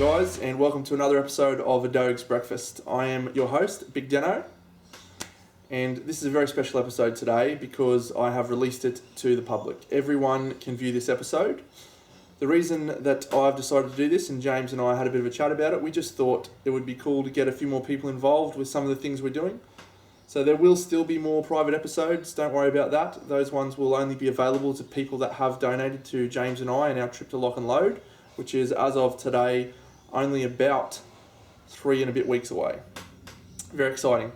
guys, and welcome to another episode of a Doge's Breakfast. I am your host, Big Deno, and this is a very special episode today because I have released it to the public. Everyone can view this episode. The reason that I've decided to do this, and James and I had a bit of a chat about it, we just thought it would be cool to get a few more people involved with some of the things we're doing. So there will still be more private episodes, don't worry about that. Those ones will only be available to people that have donated to James and I in our trip to Lock and Load, which is, as of today, only about 3 and a bit weeks away. Very exciting.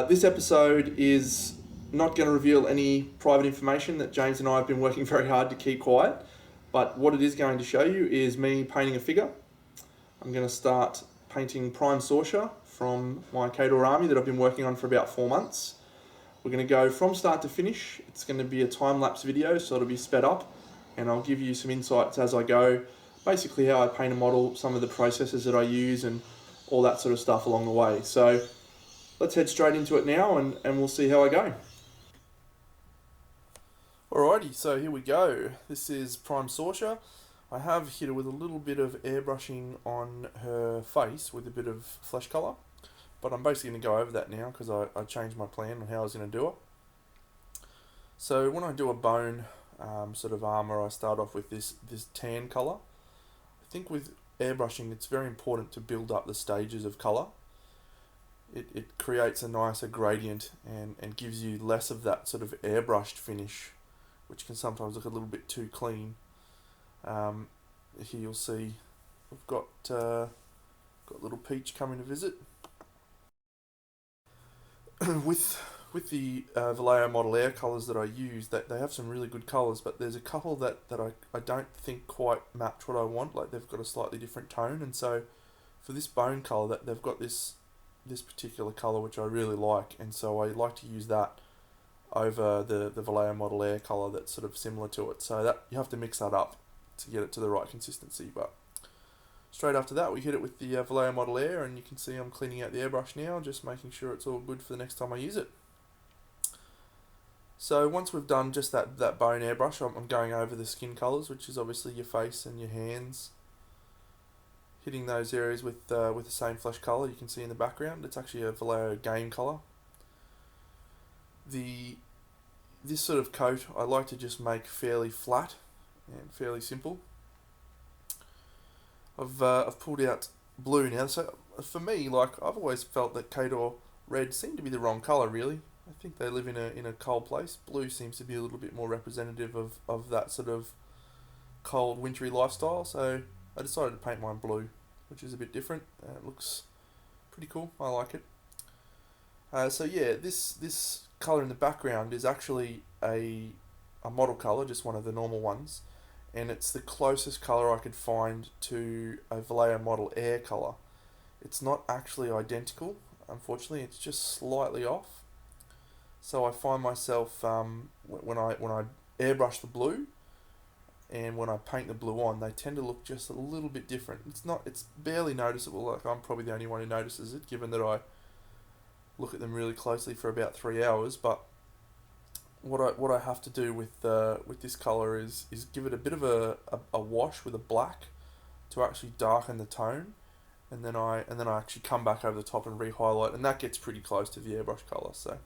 This episode is not going to reveal any private information that James and I have been working very hard to keep quiet, but what it is going to show you is me painting a figure. I'm going to start painting Primeasa from my Kador army that I've been working on for about 4 months. We're going to go from start to finish. It's going to be a time-lapse video, so it'll be sped up, and I'll give you some insights as I go. Basically how I paint a model, some of the processes that I use, and all that sort of stuff along the way. So let's head straight into it now, and we'll see how I go. Alrighty, so here we go. This is Primeasa. I have hit her with a little bit of airbrushing on her face with a bit of flesh colour, but I'm basically going to go over that now because I changed my plan on how I was going to do it. So when I do a bone sort of armour, I start off with this tan colour. I think with airbrushing it's very important to build up the stages of colour. It creates a nicer gradient and gives you less of that sort of airbrushed finish, which can sometimes look a little bit too clean. Here you'll see we've got little Peach coming to visit. With the Vallejo Model Air colours that I use, that they have some really good colours, but there's a couple that I don't think quite match what I want. Like they've got a slightly different tone, and so for this bone colour, that they've got this particular colour which I really like, and so I like to use that over the Vallejo Model Air colour that's sort of similar to it. So that you have to mix that up to get it to the right consistency. But straight after that, we hit it with the Vallejo Model Air, and you can see I'm cleaning out the airbrush now, just making sure it's all good for the next time I use it. So once we've done just that bone airbrush, I'm going over the skin colours, which is obviously your face and your hands. Hitting those areas with the same flesh colour you can see in the background. It's actually a Vallejo game colour. This sort of coat I like to just make fairly flat and fairly simple. I've pulled out blue now. So for me, like I've always felt that Kador red seemed to be the wrong colour really. I think they live in a cold place. Blue seems to be a little bit more representative of that sort of cold, wintry lifestyle. So I decided to paint mine blue, which is a bit different. It looks pretty cool. I like it. So yeah, this colour in the background is actually a model colour, just one of the normal ones, and it's the closest colour I could find to a Vallejo Model Air colour. It's not actually identical, unfortunately. It's just slightly off. So I find myself when I airbrush the blue and when I paint the blue on, they tend to look just a little bit different. It's barely noticeable. Like I'm probably the only one who notices it, given that I look at them really closely for about 3 hours. But what I have to do with this color is give it a bit of a wash with a black to actually darken the tone, and then I actually come back over the top and re-highlight, and that gets pretty close to the airbrush color. So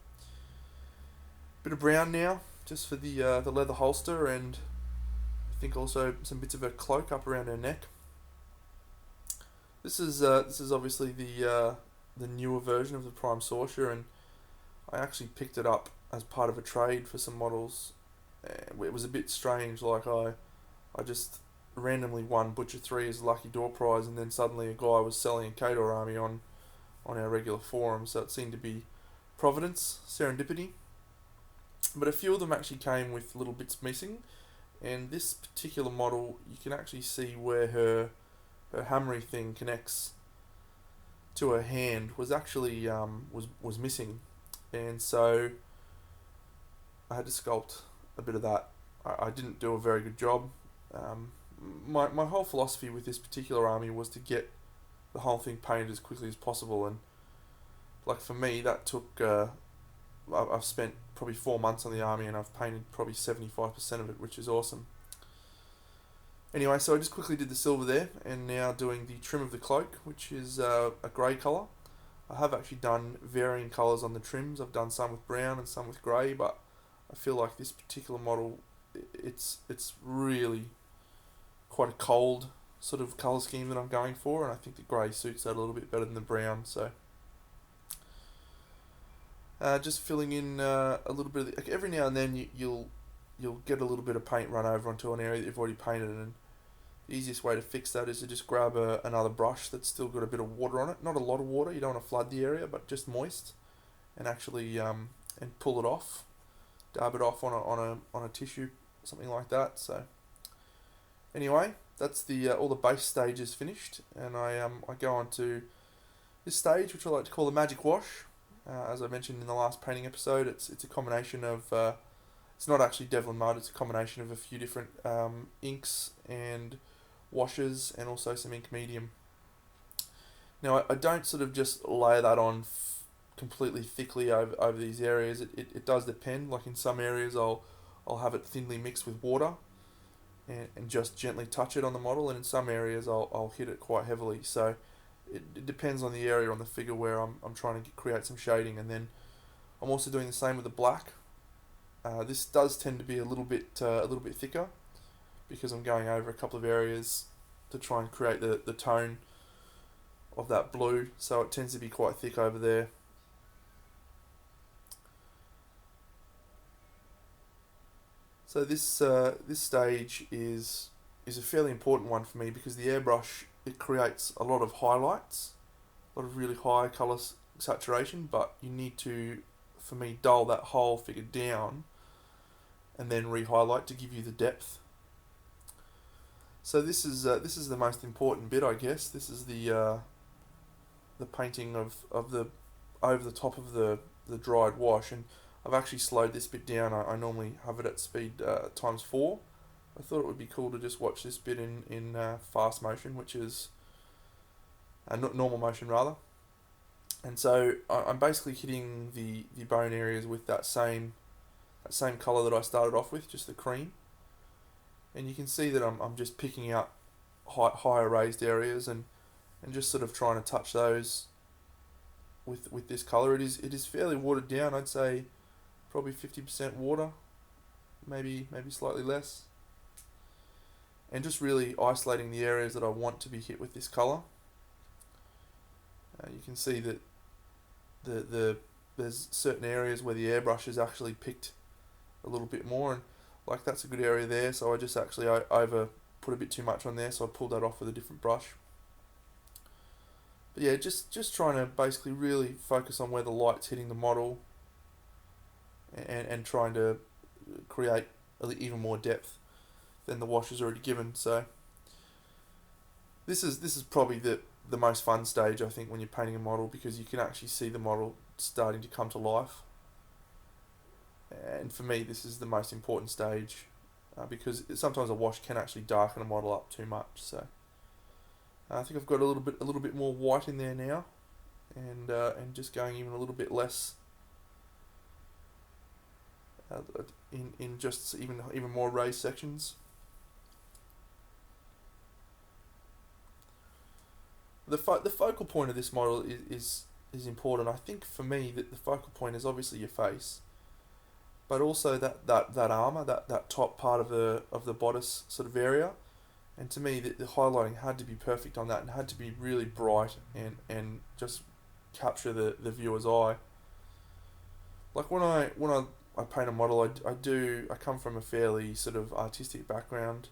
bit of brown now, just for the leather holster, and I think also some bits of a cloak up around her neck. This is obviously the newer version of the Primeasa, and I actually picked it up as part of a trade for some models. It was a bit strange, like I just randomly won Butcher 3 as a lucky door prize, and then suddenly a guy was selling a Kador army on our regular forum, so it seemed to be providence, serendipity. But a few of them actually came with little bits missing, and this particular model, you can actually see where her hammery thing connects to her hand was actually was missing, and so I had to sculpt a bit of that. I didn't do a very good job. My whole philosophy with this particular army was to get the whole thing painted as quickly as possible, and like for me that took I've spent probably 4 months on the army, and I've painted probably 75% of it, which is awesome. Anyway, so I just quickly did the silver there, and now doing the trim of the cloak, which is a grey colour. I have actually done varying colours on the trims. I've done some with brown and some with grey, but I feel like this particular model, it's really quite a cold sort of colour scheme that I'm going for, and I think the grey suits that a little bit better than the brown. So just filling in a little bit of like every now and then you'll get a little bit of paint run over onto an area that you've already painted, and the easiest way to fix that is to just grab another brush that's still got a bit of water on it. Not a lot of water, you don't want to flood the area, but just moist, and actually and pull it off, dab it off on a tissue, something like that. So anyway, that's the all the base stages finished, and I go on to this stage, which I like to call the magic wash. As I mentioned in the last painting episode, it's a combination of it's not actually Devlin mud. It's a combination of a few different inks and washes, and also some ink medium. Now I don't sort of just layer that on completely thickly over these areas. It does depend. Like in some areas I'll have it thinly mixed with water, and just gently touch it on the model, and in some areas I'll hit it quite heavily. So it depends on the area on the figure where I'm trying to create some shading. And then I'm also doing the same with the black. This does tend to be a little bit thicker, because I'm going over a couple of areas to try and create the tone of that blue, so it tends to be quite thick over there. So this stage is a fairly important one for me, because the airbrush, it creates a lot of highlights, a lot of really high colour saturation, but you need to, for me, dull that whole figure down and then re-highlight to give you the depth. So this is the most important bit, I guess. This is the painting of the over the top of the dried wash, and I've actually slowed this bit down. I normally have it at speed times 4. I thought it would be cool to just watch this bit in fast motion, which is normal motion rather. And so I'm basically hitting the bone areas with that same colour that I started off with, just the cream. And you can see that I'm just picking out higher raised areas, and just sort of trying to touch those with this colour. It is fairly watered down. I'd say probably 50% water, maybe slightly less. And just really isolating the areas that I want to be hit with this colour. You can see that there's certain areas where the airbrush is actually picked a little bit more, and like that's a good area there, so I just actually over put a bit too much on there, so I pulled that off with a different brush. But yeah, just trying to basically really focus on where the light's hitting the model, and trying to create even more depth than the wash is already given. So this is probably the most fun stage, I think, when you're painting a model, because you can actually see the model starting to come to life. And for me, this is the most important stage, because sometimes a wash can actually darken a model up too much. So I think I've got a little bit more white in there now, and just going even a little bit less in just even more raised sections. The focal point of this model is important. I think for me that the focal point is obviously your face, but also that armor, that top part of the bodice sort of area. And to me, the highlighting had to be perfect on that, and had to be really bright, and just capture the viewer's eye. Like when I paint a model, I come from a fairly sort of artistic background.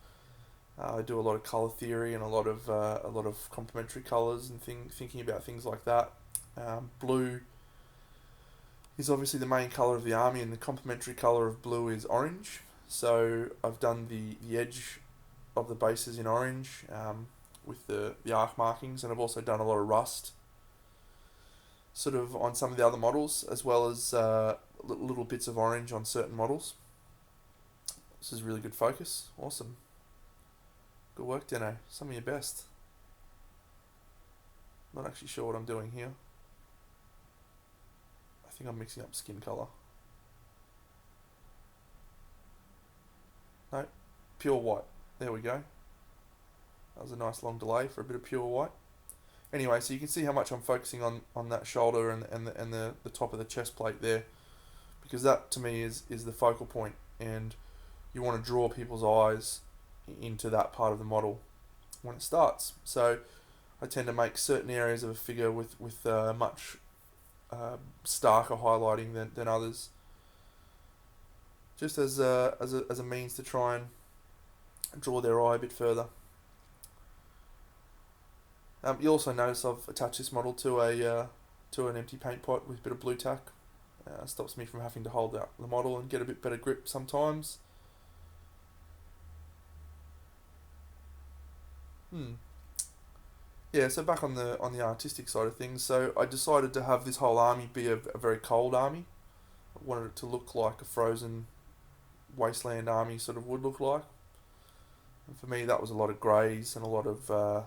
I do a lot of color theory, and a lot of complementary colors, and thinking about things like that. Blue is obviously the main color of the army, and the complementary color of blue is orange. So I've done the edge of the bases in orange, with the arc markings, and I've also done a lot of rust sort of on some of the other models, as well as little bits of orange on certain models. This is really good focus. Awesome. Good work, Deno. Some of your best. Not actually sure what I'm doing here. I think I'm mixing up skin colour. No, pure white. There we go. That was a nice long delay for a bit of pure white. Anyway, so you can see how much I'm focusing on that shoulder and the top of the chest plate there, because that to me is the focal point, and you want to draw people's eyes into that part of the model when it starts. So I tend to make certain areas of a figure with much starker highlighting than others, just as a means to try and draw their eye a bit further. You'll also notice I've attached this model to an empty paint pot with a bit of blue tack. Stops me from having to hold out the model and get a bit better grip sometimes. Yeah, so back on the artistic side of things, so I decided to have this whole army be a very cold army. I wanted it to look like a frozen wasteland army sort of would look like. And for me, that was a lot of greys and a lot of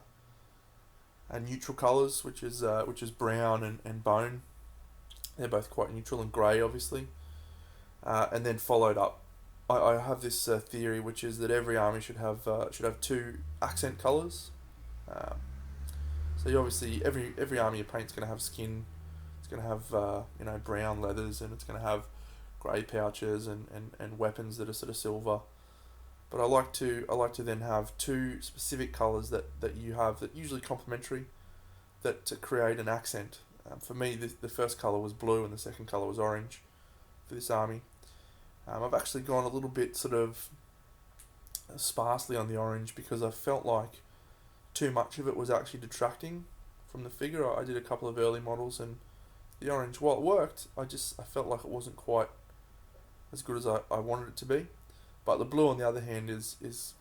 neutral colours, which is brown and bone. They're both quite neutral, and grey, obviously. And then followed up, I have this theory, which is that every army should have two accent colours. Um, so you obviously every army you paint's going to have skin. It's going to have brown leathers, and it's going to have grey pouches and weapons that are sort of silver. But I like to then have two specific colours that you have that usually complementary, that to create an accent. For me, the first colour was blue and the second colour was orange for this army. I've actually gone a little bit sort of sparsely on the orange because I felt like too much of it was actually detracting from the figure. I did a couple of early models, and the orange, while it worked, I felt like it wasn't quite as good as I wanted it to be. But the blue, on the other hand, is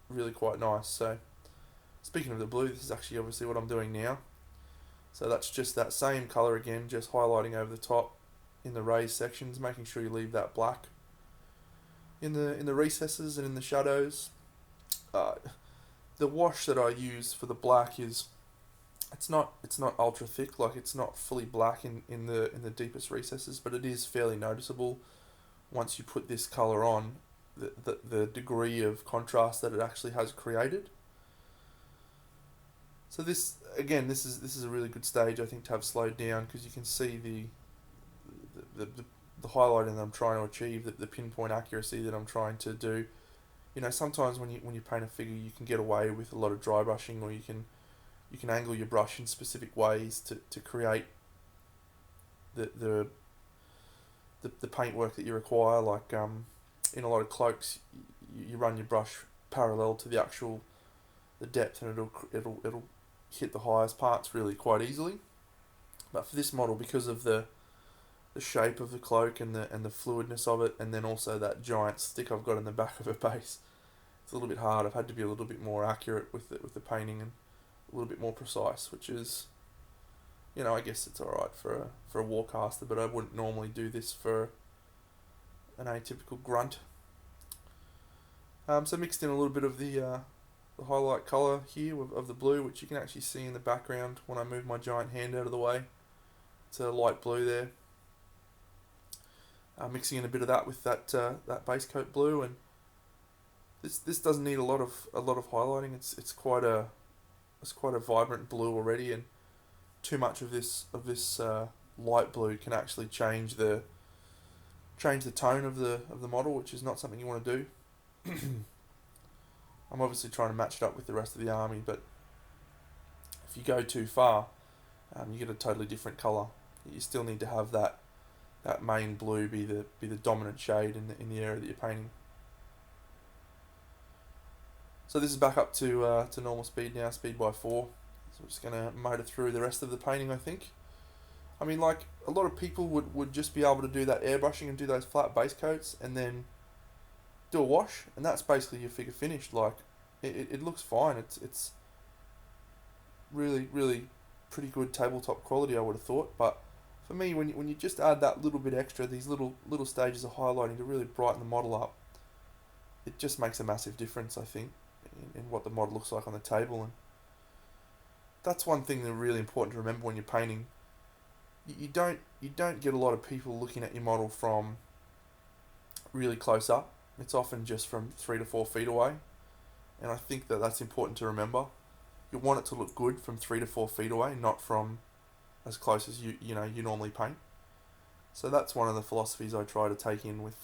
really quite nice. So speaking of the blue, this is actually obviously what I'm doing now. So that's just that same colour again, just highlighting over the top in the raised sections, making sure you leave that black in the recesses and in the shadows. The wash that I use for the black it's not ultra thick, like it's not fully black in the deepest recesses, but it is fairly noticeable once you put this colour on, the degree of contrast that it actually has created. So this is a really good stage, I think, to have slowed down, because you can see the highlighting that I'm trying to achieve, the pinpoint accuracy that I'm trying to do. Sometimes when you paint a figure, you can get away with a lot of dry brushing, or you can angle your brush in specific ways to create the paintwork that you require. Like in a lot of cloaks, you run your brush parallel to the depth, and it'll hit the highest parts really quite easily. But for this model, because of the shape of the cloak and the fluidness of it, and then also that giant stick I've got in the back of her base, it's a little bit hard. I've had to be a little bit more accurate with the painting and a little bit more precise, which is, I guess it's alright for a warcaster, but I wouldn't normally do this for an atypical grunt. So mixed in a little bit of the highlight colour here of the blue, which you can actually see in the background when I move my giant hand out of the way. It's a light blue there. Mixing in a bit of that with that base coat blue, and this doesn't need a lot of highlighting. It's quite a vibrant blue already, and too much of this light blue can actually change the tone of the model, which is not something you want to do. I'm obviously trying to match it up with the rest of the army, but if you go too far, you get a totally different colour. You still need to have that main blue be the dominant shade in the area that you're painting. So this is back up to normal speed now, speed by 4. So we're just going to motor through the rest of the painting, I think. I mean, like, a lot of people would just be able to do that airbrushing and do those flat base coats and then do a wash, and that's basically your figure finished. Like, it looks fine. It's really, really pretty good tabletop quality, I would have thought. But for me, when you just add that little bit extra, these little stages of highlighting to really brighten the model up, it just makes a massive difference, I think, in what the model looks like on the table. And that's one thing that's really important to remember when you're painting. You don't get a lot of people looking at your model from really close up. It's often just from 3 to 4 feet away. and I think that that's important to remember. You want it to look good from 3 to 4 feet away, not from as close as you normally paint. So that's one of the philosophies I try to take in with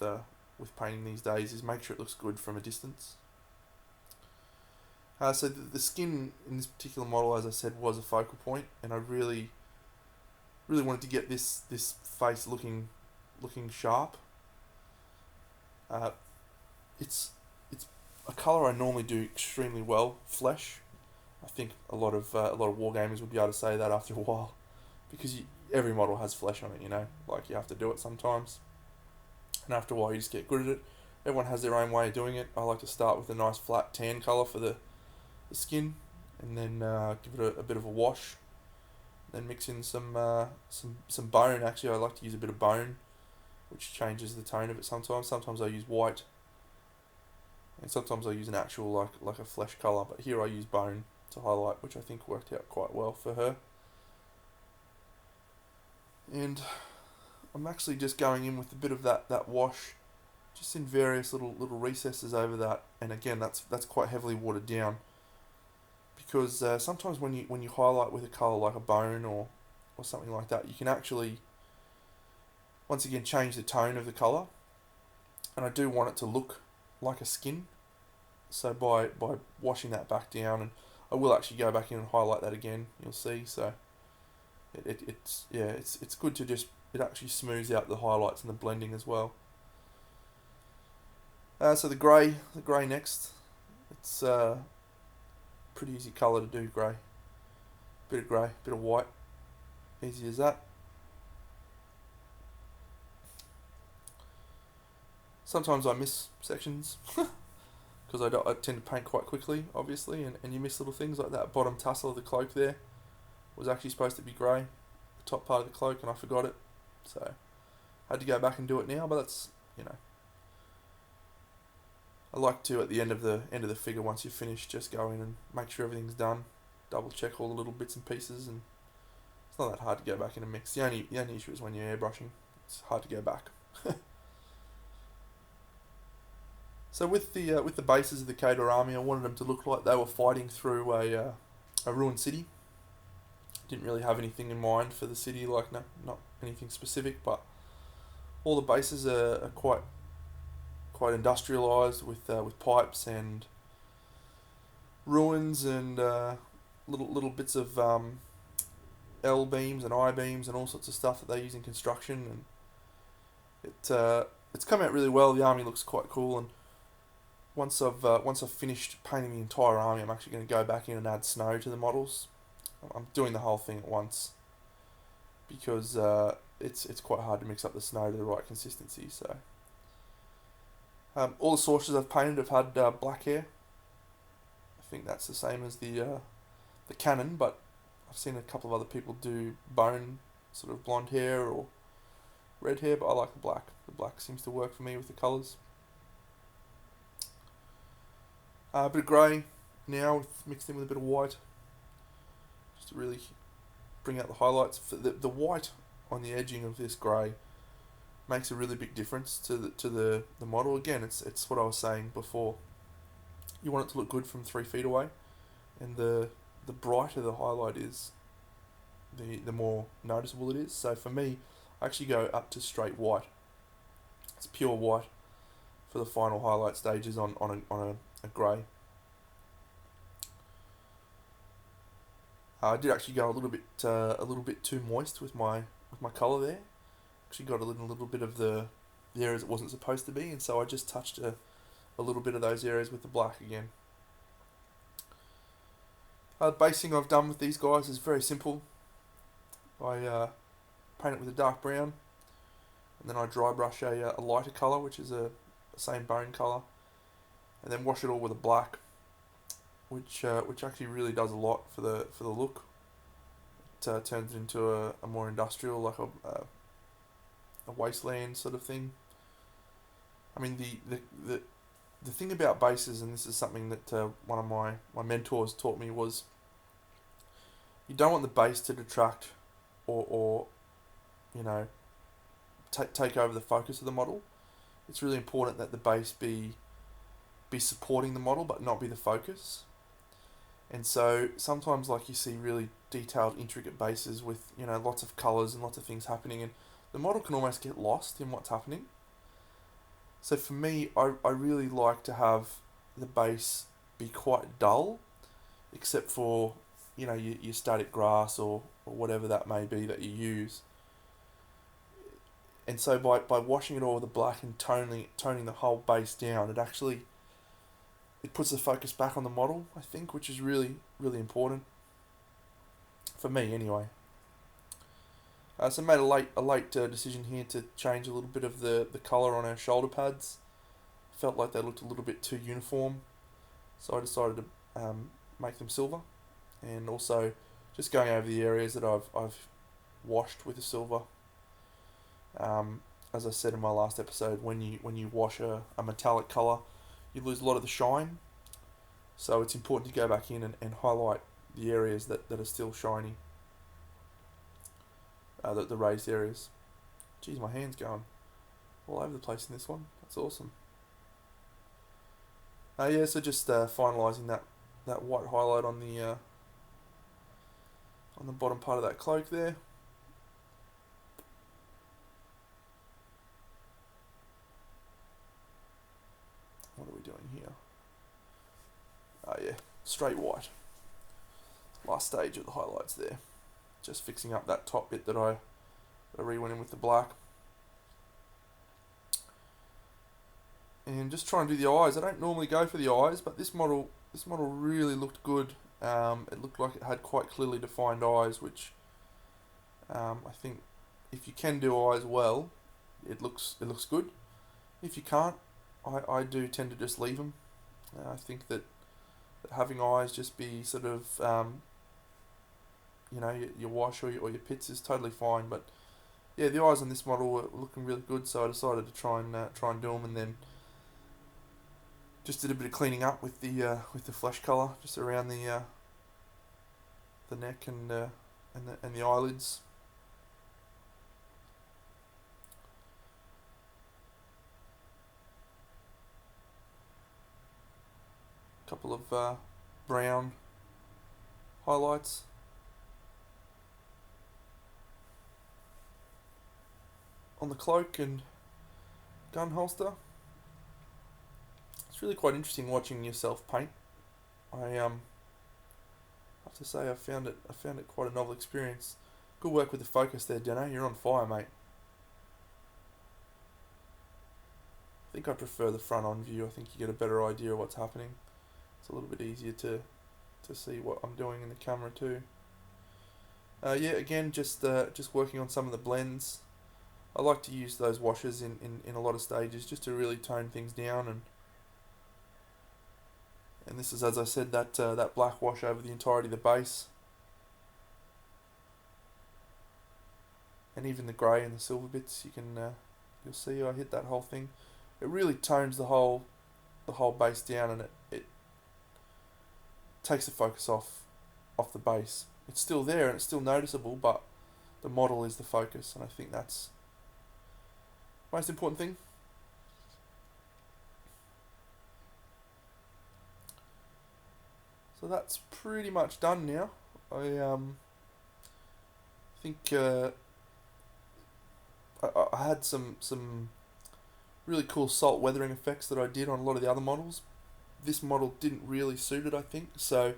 painting these days, is make sure it looks good from a distance. So the skin in this particular model, as I said, was a focal point, and I really wanted to get this face looking sharp. Uh, it's a color I normally do extremely well. Flesh. I think a lot of wargamers would be able to say that after a while, because every model has flesh on it. Like you have to do it sometimes, and after a while you just get good at it. Everyone has their own way of doing it. I like to start with a nice flat tan color for the skin, and then give it a bit of a wash. Then mix in some bone. Actually, I like to use a bit of bone, which changes the tone of it sometimes. Sometimes I use white, and sometimes I use an actual like a flesh color. But here I use bone to highlight, which I think worked out quite well for her. And I'm actually just going in with a bit of that wash, just in various little recesses over that. And again, that's quite heavily watered down, because sometimes when you highlight with a color like a bone or something like that, you can actually once again change the tone of the color. And I do want it to look like a skin. So by washing that back down, and I will actually go back in and highlight that again, you'll see. So it's good to just, it actually smooths out the highlights and the blending as well. So the grey next. It's pretty easy colour to do, grey. Bit of grey, bit of white. Easy as that. Sometimes I miss sections because I tend to paint quite quickly, obviously, and you miss little things like that bottom tassel of the cloak there was actually supposed to be grey, the top part of the cloak, and I forgot it. So I had to go back and do it now, but that's, I like to, at the end of the figure, once you've finished, just go in and make sure everything's done, double check all the little bits and pieces, and it's not that hard to go back in and mix. The only issue is when you're airbrushing, it's hard to go back. So with the bases of the Khador army, I wanted them to look like they were fighting through a ruined city. Didn't really have anything in mind for the city, like not anything specific, but all the bases are quite industrialized with pipes and ruins and little bits of L beams and I beams and all sorts of stuff that they use in construction, and it's come out really well. The army looks quite cool, and once I've finished painting the entire army, I'm actually going to go back in and add snow to the models. I'm doing the whole thing at once because it's quite hard to mix up the snow to the right consistency. So all the sorcerers I've painted have had black hair. I think that's the same as the canon, but I've seen a couple of other people do bone sort of blonde hair or red hair, but I like the black. The black seems to work for me with the colours. A bit of grey now, mixed in with a bit of white, just to really bring out the highlights. The white on the edging of this grey makes a really big difference to the model. Again, it's what I was saying before. You want it to look good from 3 feet away, and the brighter the highlight is, the more noticeable it is. So for me, I actually go up to straight white. It's pure white for the final highlight stages on a grey. I did actually go a little bit too moist with my colour there. Actually got a little bit of the areas it wasn't supposed to be, and so I just touched a little bit of those areas with the black again. Basing I've done with these guys is very simple. I paint it with a dark brown, and then I dry brush a lighter colour, which is the same bone colour, and then wash it all with a black, which actually really does a lot for the look. It turns it into a more industrial, like a wasteland sort of thing. I mean, the thing about bases, and this is something that one of my mentors taught me, was you don't want the base to detract or take over the focus of the model. It's really important that the base be be supporting the model but not be the focus. And so sometimes like you see really detailed, intricate bases with, you know, lots of colours and lots of things happening, and the model can almost get lost in what's happening. So for me, I really like to have the base be quite dull, except for, you know, your static grass or whatever that may be that you use. And so by washing it all with the black and toning the whole base down, it puts the focus back on the model, I think, which is really, really important for me anyway. So made a late decision here to change a little bit of the colour on our shoulder pads. Felt like they looked a little bit too uniform, so I decided to make them silver, and also just going over the areas that I've washed with the silver. As I said in my last episode, when you wash a metallic colour, you lose a lot of the shine. So it's important to go back in and highlight the areas that are still shiny, the raised areas. Geez, my hand's going all over the place in this one. That's awesome. Yeah, so just finalising that white highlight on the bottom part of that cloak there. What are we doing here? Oh yeah, straight white. Last stage of the highlights there. Just fixing up that top bit that I re-went in with the black. And just try and do the eyes. I don't normally go for the eyes, but this model really looked good. It looked like it had quite clearly defined eyes, which I think if you can do eyes well, it looks good. If you can't, I do tend to just leave them. I think that having eyes just be sort of you know, your wash or your pits is totally fine. But yeah, the eyes on this model were looking really good, so I decided to try and do them, and then just did a bit of cleaning up with the flesh colour just around the neck and the eyelids. A couple of brown highlights. On the cloak and gun holster. It's really quite interesting watching yourself paint. I have to say I found it quite a novel experience. Good work with the focus there, Deno. You're on fire, mate. I think I prefer the front on view. I think you get a better idea of what's happening. It's a little bit easier to see what I'm doing in the camera too. Yeah, again, just working on some of the blends. I like to use those washes in a lot of stages just to really tone things down, and this is, as I said, that black wash over the entirety of the base, and even the grey and the silver bits. You'll see I hit that whole thing. It really tones the whole base down, and it takes the focus off the base. It's still there and it's still noticeable, but the model is the focus, and I think that's most important thing. So that's pretty much done now. I think I had some really cool salt weathering effects that I did on a lot of the other models. This model didn't really suit it, I think. So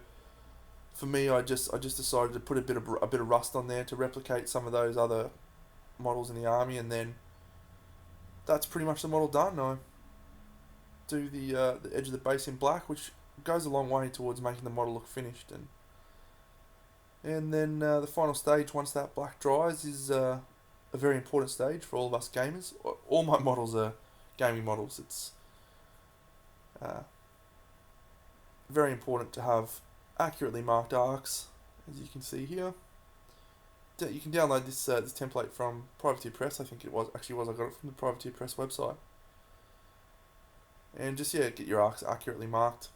for me, I just decided to put a bit of rust on there to replicate some of those other models in the army, and then that's pretty much the model done. I do the edge of the base in black, which goes a long way towards making the model look finished, and then the final stage, once that black dries, is a very important stage for all of us gamers. All my models are gaming models. It's very important to have accurately marked arcs, as you can see here. You can download this template from Primeasa Press. I think it was. I got it from the Primeasa Press website. And just get your arcs accurately marked.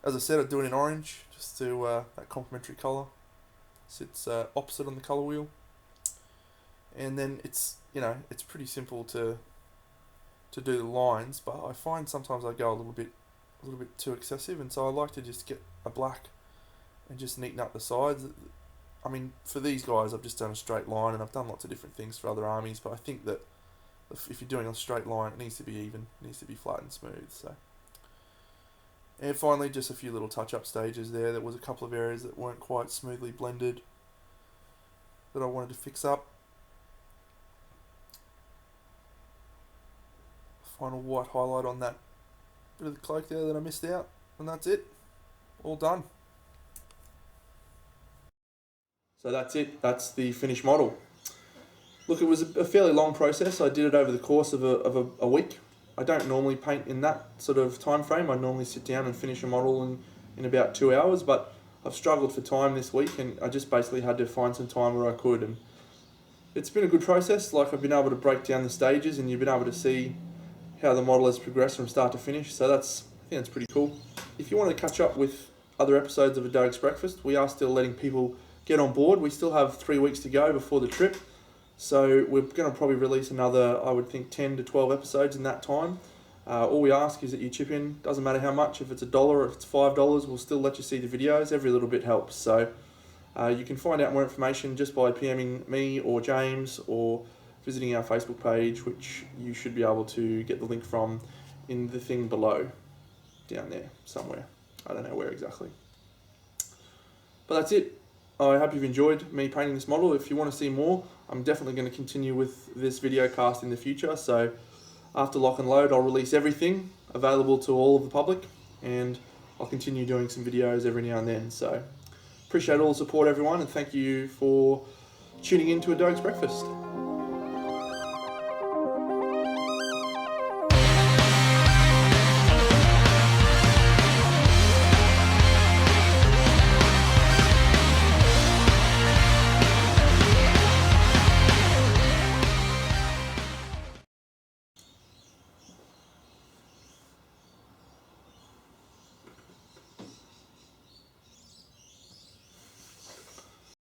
As I said, I do it in orange, just to that complementary colour. Sits opposite on the colour wheel. And then it's pretty simple to to do the lines, but I find sometimes I go a little bit too excessive, and so I like to just get a black and just neaten up the sides. I mean, for these guys, I've just done a straight line, and I've done lots of different things for other armies, but I think that if you're doing a straight line, it needs to be even, it needs to be flat and smooth. So, and finally, just a few little touch-up stages there. There was a couple of areas that weren't quite smoothly blended that I wanted to fix up. Final white highlight on that bit of the cloak there that I missed out, and that's it. All done. So that's it. That's the finished model. Look, it was a fairly long process. I did it over the course of a week. I don't normally paint in that sort of time frame. I normally sit down and finish a model in about 2 hours, but I've struggled for time this week, and I just basically had to find some time where I could. And it's been a good process. Like, I've been able to break down the stages, and you've been able to see how the model has progressed from start to finish. So I think that's pretty cool. If you want to catch up with other episodes of A Doge's Breakfast, we are still letting people get on board. We still have 3 weeks to go before the trip. So we're going to probably release another, I would think, 10 to 12 episodes in that time. All we ask is that you chip in. Doesn't matter how much. If it's $1 or if it's $5, we'll still let you see the videos. Every little bit helps. So you can find out more information just by PMing me or James, or visiting our Facebook page, which you should be able to get the link from in the thing below, down there somewhere. I don't know where exactly. But that's it. I hope you've enjoyed me painting this model. If you want to see more, I'm definitely going to continue with this video cast in the future. So after lock and load, I'll release everything available to all of the public, and I'll continue doing some videos every now and then. So appreciate all the support, everyone, and thank you for tuning in to A Doge's Breakfast.